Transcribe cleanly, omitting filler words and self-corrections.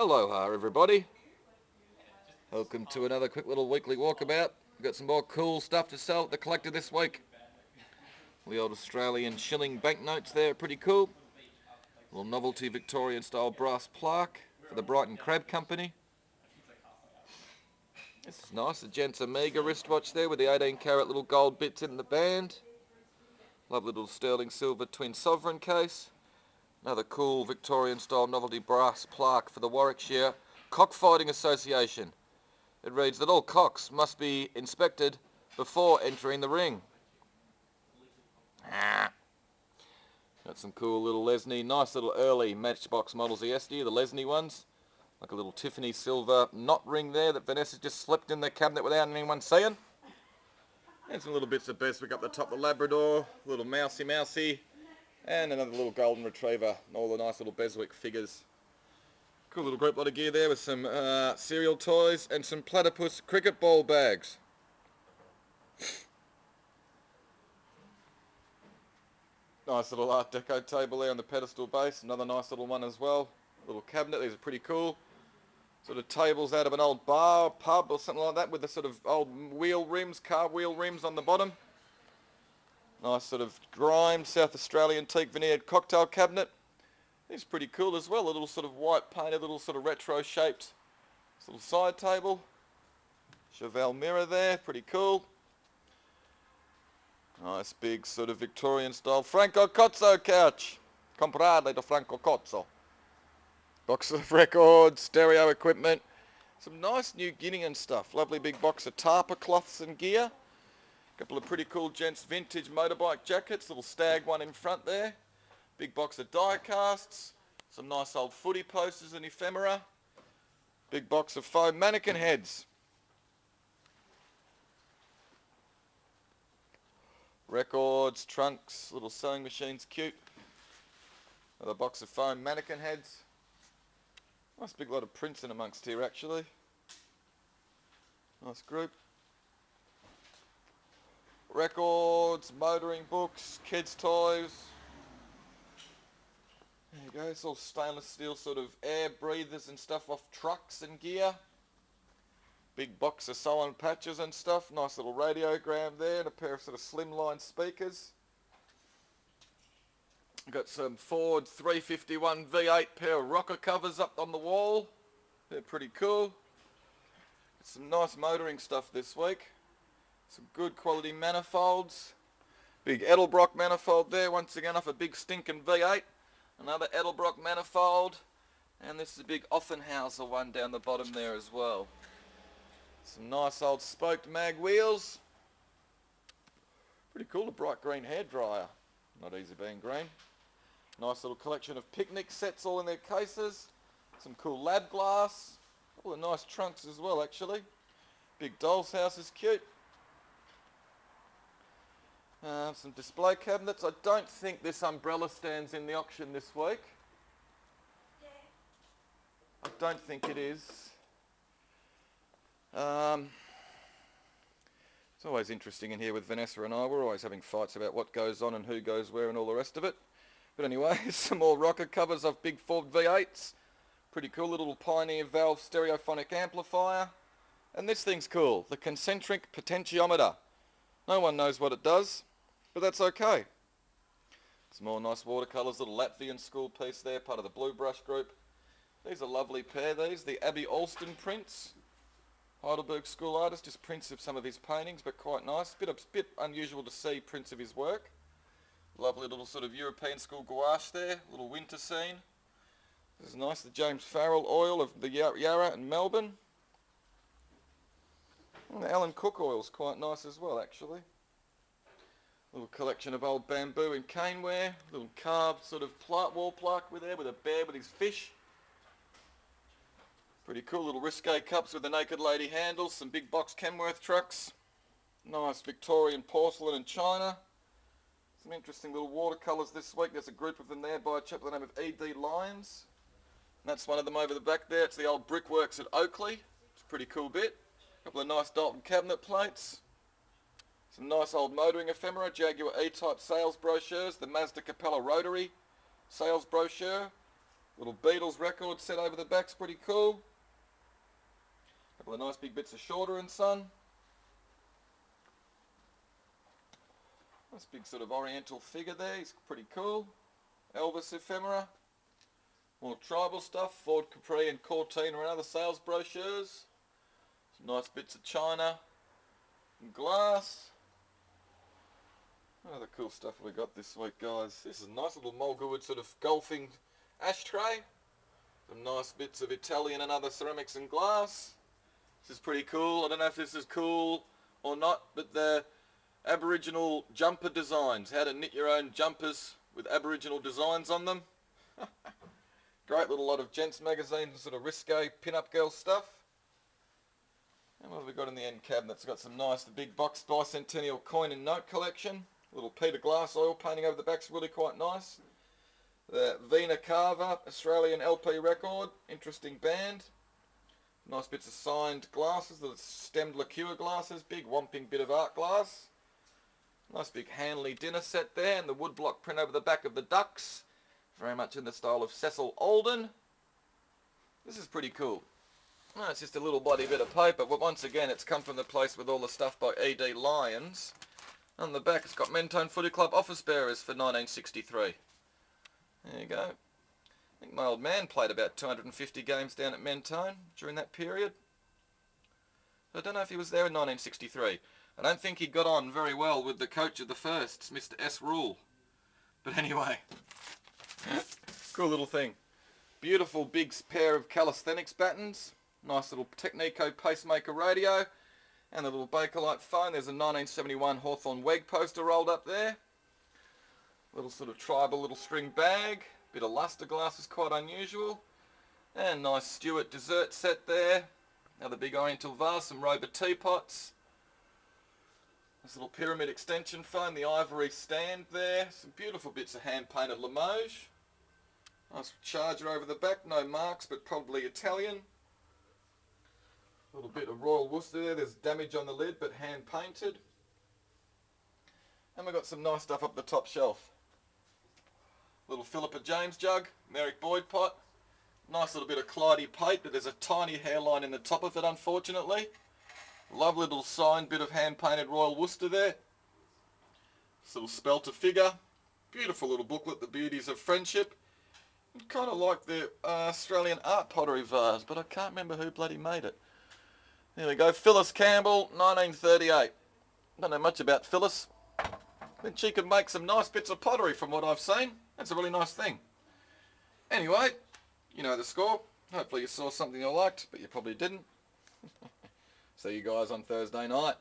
Aloha everybody, welcome to another quick little weekly walkabout. We've got some more cool stuff to sell at the collector this week. The old Australian shilling banknotes there, pretty cool. A little novelty Victorian style brass plaque for the Brighton Crab Company. This is nice, the Gents Omega wristwatch there with the 18 carat little gold bits in the band. Lovely little sterling silver twin sovereign case. Another cool Victorian style novelty brass plaque for the Warwickshire Cockfighting Association. It reads that all cocks must be inspected before entering the ring. Got some cool little Lesney, nice little early Matchbox models of yesteryear, the Lesney ones. Like a little Tiffany silver knot ring there that Vanessa just slipped in the cabinet without anyone seeing. And some little bits of Beswick up the top, the Labrador, little mousy, and another little golden retriever, all the nice little Beswick figures. Cool little group lot of gear there with some cereal toys and some platypus cricket ball bags. Nice little Art Deco table there on the pedestal base, another nice little one as well. Little cabinet, these are pretty cool. Sort of tables out of an old bar, pub or something like that with the sort of old wheel rims, car wheel rims on the bottom. Nice sort of grimed South Australian teak veneered cocktail cabinet. It's pretty cool as well, a little sort of white painted, little sort of retro shaped little side table. Chevelle mirror there, pretty cool. Nice big sort of Victorian style Franco Cozzo couch. Comprare da Franco Cozzo. Box of records, stereo equipment. Some nice New Guinean stuff. Lovely big box of tarpa cloths and gear. Couple of pretty cool gents vintage motorbike jackets, little stag one in front there. Big box of die casts, some nice old footy posters and ephemera. Big box of foam mannequin heads. Records, trunks, little sewing machines, cute. Another box of foam mannequin heads. Nice big lot of prints in amongst here actually. Nice group. Records, motoring books, kids' toys. There you go, it's all stainless steel sort of air breathers and stuff off trucks and gear. Big box of sew-on patches and stuff. Nice little radiogram there and a pair of sort of slimline speakers. Got some Ford 351 V8 pair of rocker covers up on the wall. They're pretty cool. Some nice motoring stuff this week. Some good quality manifolds. Big Edelbrock manifold there, once again off a big stinking V8. Another Edelbrock manifold. And this is a big Offenhauser one down the bottom there as well. Some nice old spoked mag wheels. Pretty cool, a bright green hairdryer. Not easy being green. Nice little collection of picnic sets all in their cases. Some cool lab glass. A couple of nice trunks as well actually. Big doll's house is cute. Some display cabinets. I don't think this umbrella stand's in the auction this week. I don't think it is. It's always interesting in here with Vanessa and I. We're always having fights about what goes on and who goes where and all the rest of it. But anyway, some more rocker covers of big Ford V8s. Pretty cool little Pioneer valve stereophonic amplifier. And this thing's cool, the concentric potentiometer. No one knows what it does, but that's okay. Some more nice watercolours, little Latvian school piece there, part of the Blue Brush group. These are a lovely pair, these, the Abbey Alston prints. Heidelberg school artist, just prints of some of his paintings, but quite nice. Bit unusual to see prints of his work. Lovely little sort of European school gouache there, little winter scene. This is nice, the James Farrell oil of the Yarra and Melbourne. And the Alan Cook oil's quite nice as well actually. Little collection of old bamboo and caneware. Little carved sort of wall plaque with there with a bear with his fish. Pretty cool little risque cups with the Naked Lady handles. Some big box Kenworth trucks. Nice Victorian porcelain and china. Some interesting little watercolours this week. There's a group of them there by a chap by the name of E.D. Lyons. And that's one of them over the back there. It's the old brickworks at Oakley. It's a pretty cool bit. A couple of nice Dalton cabinet plates. Some nice old motoring ephemera, Jaguar E-type sales brochures, the Mazda Capella Rotary sales brochure. Little Beatles record set over the back's pretty cool. Couple of nice big bits of Shorter and Son. Nice big sort of oriental figure there, he's pretty cool. Elvis ephemera. More tribal stuff, Ford Capri and Cortina and other sales brochures. Some nice bits of china and glass. What other cool stuff have we got this week, guys? This is a nice little Mulgawood sort of golfing ashtray. Some nice bits of Italian and other ceramics and glass. This is pretty cool. I don't know if this is cool or not, but the Aboriginal jumper designs. How to knit your own jumpers with Aboriginal designs on them. Great little lot of gents magazines and sort of risque pin-up girl stuff. And what have we got in the end cabinet? It's got some nice, the big box bicentennial coin and note collection. A little Peter Glass oil painting over the back's really quite nice. The Vina Carver Australian LP record, interesting band. Nice bits of signed glasses, the stemmed liqueur glasses, big whomping bit of art glass. Nice big Hanley dinner set there, and the woodblock print over the back of the ducks. Very much in the style of Cecil Alden. This is pretty cool. Oh, it's just a little bloody bit of paper, but once again it's come from the place with all the stuff by E.D. Lyons. On the back it's got Mentone Footy Club office bearers for 1963. There you go. I think my old man played about 250 games down at Mentone during that period. I don't know if he was there in 1963. I don't think he got on very well with the coach of the Firsts, Mr. S. Rule. But anyway, cool little thing. Beautiful big pair of calisthenics battens. Nice little Technico pacemaker radio. And the little Bakelite phone. There's a 1971 Hawthorn Weg poster rolled up there. Little sort of tribal little string bag. Bit of luster glass is quite unusual. And nice Stewart dessert set there. Another big oriental vase, some Rober teapots. This little pyramid extension phone, the ivory stand there. Some beautiful bits of hand-painted Limoges. Nice charger over the back, no marks, but probably Italian. A little bit of Royal Worcester there. There's damage on the lid, but hand-painted. And we've got some nice stuff up the top shelf. Little Philippa James jug, Merrick Boyd pot. Nice little bit of Clyde plate, but there's a tiny hairline in the top of it, unfortunately. Lovely little signed bit of hand-painted Royal Worcester there. This little spelter figure. Beautiful little booklet, The Beauties of Friendship. Kind of like the Australian art pottery vase, but I can't remember who bloody made it. There we go, Phyllis Campbell, 1938. Don't know much about Phyllis. But she can make some nice bits of pottery from what I've seen. That's a really nice thing. Anyway, you know the score. Hopefully you saw something you liked, but you probably didn't. See you guys on Thursday night.